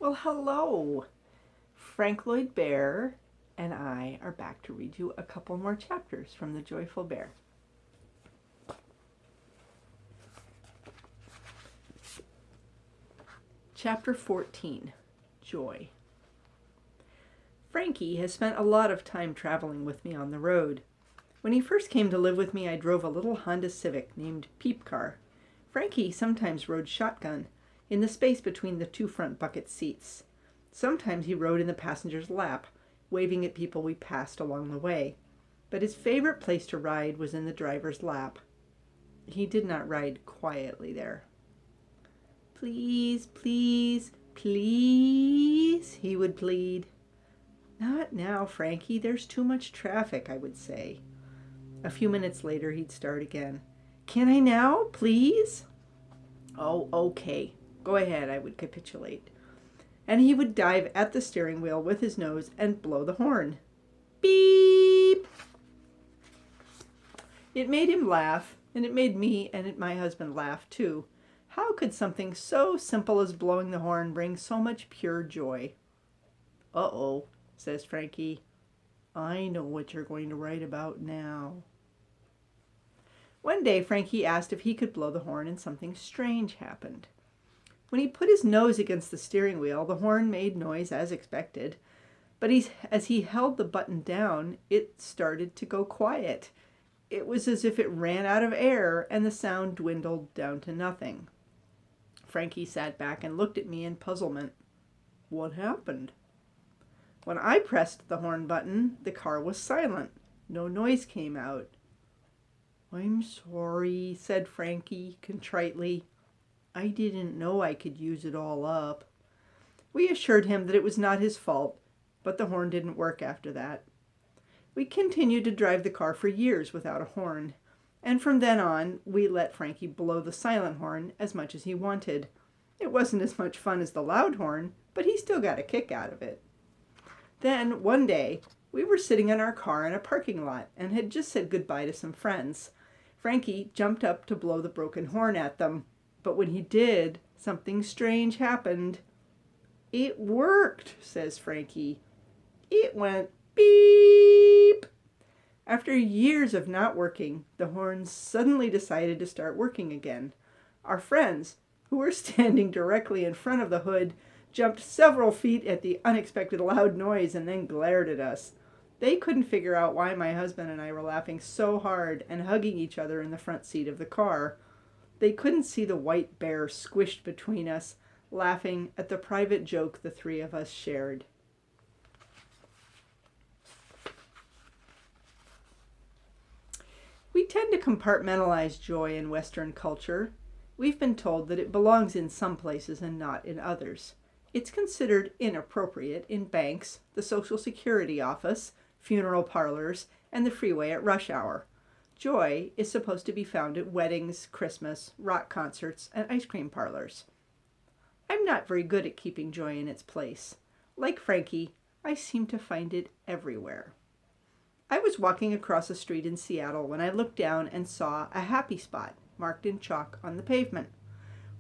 Well, hello. Frank Lloyd Bear and I are back to read you a couple more chapters from The Joyful Bear. Chapter 14, Joy. Frankie has spent a lot of time traveling with me on the road. When he first came to live with me, I drove a little Honda Civic named Peep Car. Frankie sometimes rode shotgun in the space between the two front bucket seats. Sometimes he rode in the passenger's lap, waving at people we passed along the way. But his favorite place to ride was in the driver's lap. He did not ride quietly there. "Please, please, please," he would plead. "Not now, Frankie. There's too much traffic," I would say. A few minutes later, he'd start again. "Can I now, please?" "Oh, okay. Go ahead," I would capitulate. And he would dive at the steering wheel with his nose and blow the horn. Beep! It made him laugh, and it made me and my husband laugh too. How could something so simple as blowing the horn bring so much pure joy? "Uh-oh," says Frankie. "I know what you're going to write about now." One day Frankie asked if he could blow the horn, and something strange happened. When he put his nose against the steering wheel, the horn made noise as expected, but as he held the button down, it started to go quiet. It was as if it ran out of air, and the sound dwindled down to nothing. Frankie sat back and looked at me in puzzlement. What happened? When I pressed the horn button, the car was silent. No noise came out. "I'm sorry," said Frankie contritely. "I didn't know I could use it all up." We assured him that it was not his fault, but the horn didn't work after that. We continued to drive the car for years without a horn, and from then on we let Frankie blow the silent horn as much as he wanted. It wasn't as much fun as the loud horn, but he still got a kick out of it. Then one day we were sitting in our car in a parking lot and had just said goodbye to some friends. Frankie jumped up to blow the broken horn at them, but when he did, something strange happened. "It worked," says Frankie. "It went beep." After years of not working, the horn suddenly decided to start working again. Our friends, who were standing directly in front of the hood, jumped several feet at the unexpected loud noise and then glared at us. They couldn't figure out why my husband and I were laughing so hard and hugging each other in the front seat of the car. They couldn't see the white bear squished between us, laughing at the private joke the three of us shared. We tend to compartmentalize joy in Western culture. We've been told that it belongs in some places and not in others. It's considered inappropriate in banks, the Social Security office, funeral parlors, and the freeway at rush hour. Joy is supposed to be found at weddings, Christmas, rock concerts, and ice cream parlors. I'm not very good at keeping joy in its place. Like Frankie, I seem to find it everywhere. I was walking across a street in Seattle when I looked down and saw a happy spot marked in chalk on the pavement.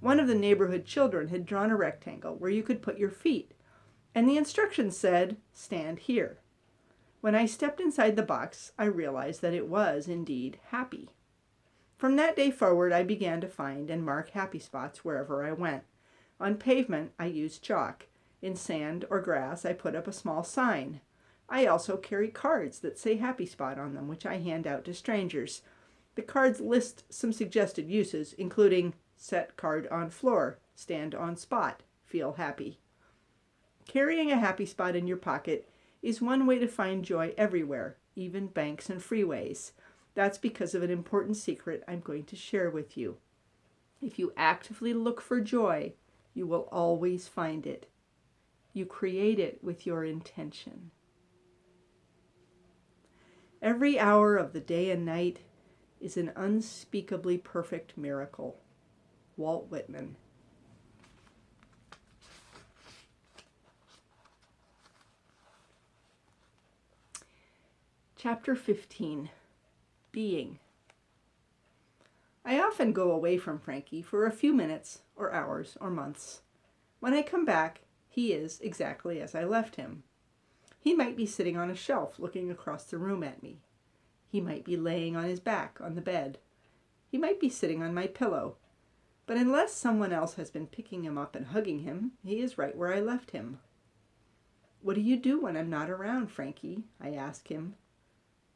One of the neighborhood children had drawn a rectangle where you could put your feet, and the instructions said, "Stand here." When I stepped inside the box, I realized that it was indeed happy. From that day forward, I began to find and mark happy spots wherever I went. On pavement, I used chalk. In sand or grass, I put up a small sign. I also carry cards that say happy spot on them, which I hand out to strangers. The cards list some suggested uses, including set card on floor, stand on spot, feel happy. Carrying a happy spot in your pocket is one way to find joy everywhere, even banks and freeways. That's because of an important secret I'm going to share with you. If you actively look for joy, you will always find it. You create it with your intention. Every hour of the day and night is an unspeakably perfect miracle. Walt Whitman. Chapter 15. Being. I often go away from Frankie for a few minutes or hours or months. When I come back, He is exactly as I left him. He might be sitting on a shelf looking across the room at me. He might be laying on his back on the bed. He might be sitting on my pillow. But unless someone else has been picking him up and hugging him, he is right where I left him. "What do you do when I'm not around, Frankie?" I ask him.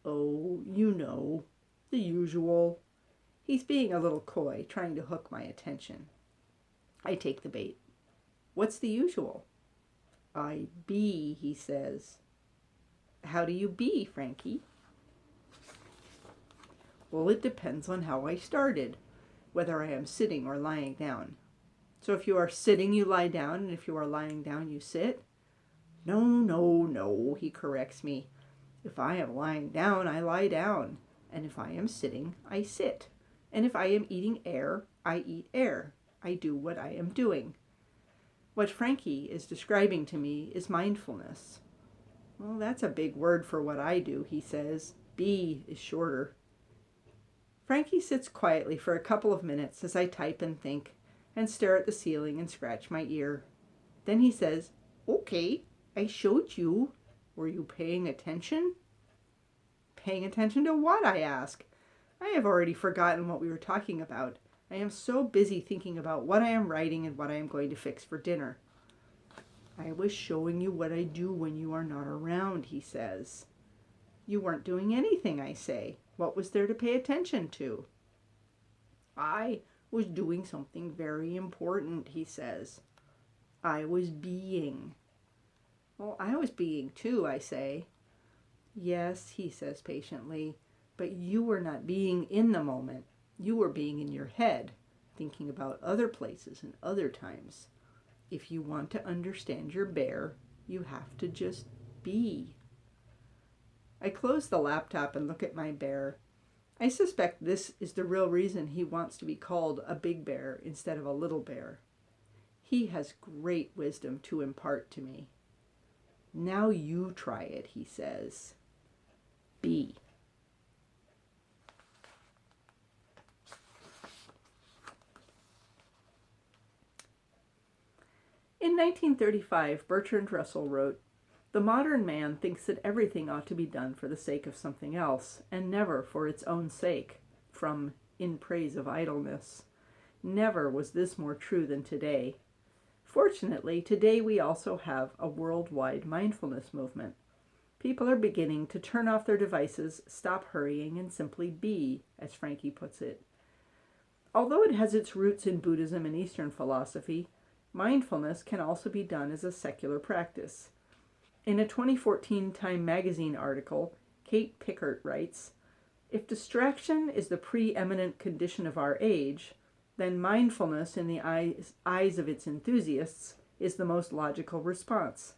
"Oh, you know, the usual." He's being a little coy, trying to hook my attention. I take the bait. "What's the usual?" "I be," he says. "How do you be, Frankie?" "Well, it depends on how I started, whether I am sitting or lying down." "So if you are sitting, you lie down, and if you are lying down, you sit?" "No, no, no," he corrects me. "If I am lying down, I lie down, and if I am sitting, I sit, and if I am eating air, I eat air. I do what I am doing." What Frankie is describing to me is mindfulness. "Well, that's a big word for what I do," he says. "Be" is shorter. Frankie sits quietly for a couple of minutes as I type and think, and stare at the ceiling and scratch my ear. Then he says, "Okay, I showed you. Were you paying attention?" "Paying attention to what?" I ask. I have already forgotten what we were talking about. I am so busy thinking about what I am writing and what I am going to fix for dinner. "I was showing you what I do when you are not around," he says. "You weren't doing anything," I say. "What was there to pay attention to?" "I was doing something very important," he says. "I was being." "Well, I was being too," I say. "Yes," he says patiently, "but you were not being in the moment. You were being in your head, thinking about other places and other times. If you want to understand your bear, you have to just be." I close the laptop and look at my bear. I suspect this is the real reason he wants to be called a big bear instead of a little bear. He has great wisdom to impart to me. "Now you try it," he says. Be. In 1935, Bertrand Russell wrote, "The modern man thinks that everything ought to be done for the sake of something else, and never for its own sake," from In Praise of Idleness. Never was this more true than today. Fortunately, today we also have a worldwide mindfulness movement. People are beginning to turn off their devices, stop hurrying, and simply be, as Frankie puts it. Although it has its roots in Buddhism and Eastern philosophy, mindfulness can also be done as a secular practice. In a 2014 Time magazine article, Kate Pickert writes, "If distraction is the preeminent condition of our age, then mindfulness in the eyes of its enthusiasts is the most logical response.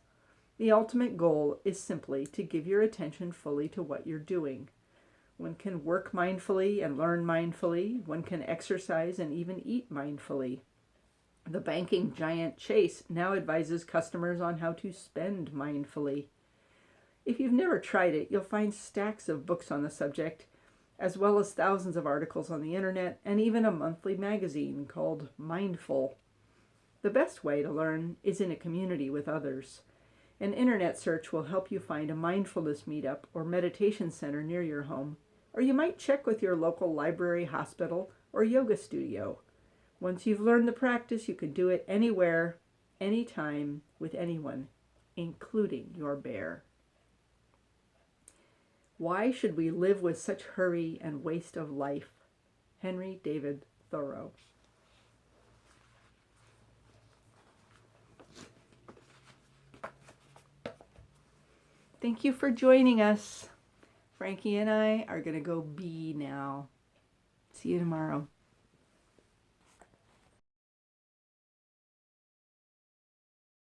The ultimate goal is simply to give your attention fully to what you're doing. One can work mindfully and learn mindfully. One can exercise and even eat mindfully. The banking giant Chase now advises customers on how to spend mindfully. If you've never tried it, you'll find stacks of books on the subject, as well as thousands of articles on the internet, and even a monthly magazine called Mindful. The best way to learn is in a community with others. An internet search will help you find a mindfulness meetup or meditation center near your home, or you might check with your local library, hospital, or yoga studio. Once you've learned the practice, you can do it anywhere, anytime, with anyone, including your bear. Why should we live with such hurry and waste of life? Henry David Thoreau. Thank you for joining us. Frankie and I are going to go be now. See you tomorrow.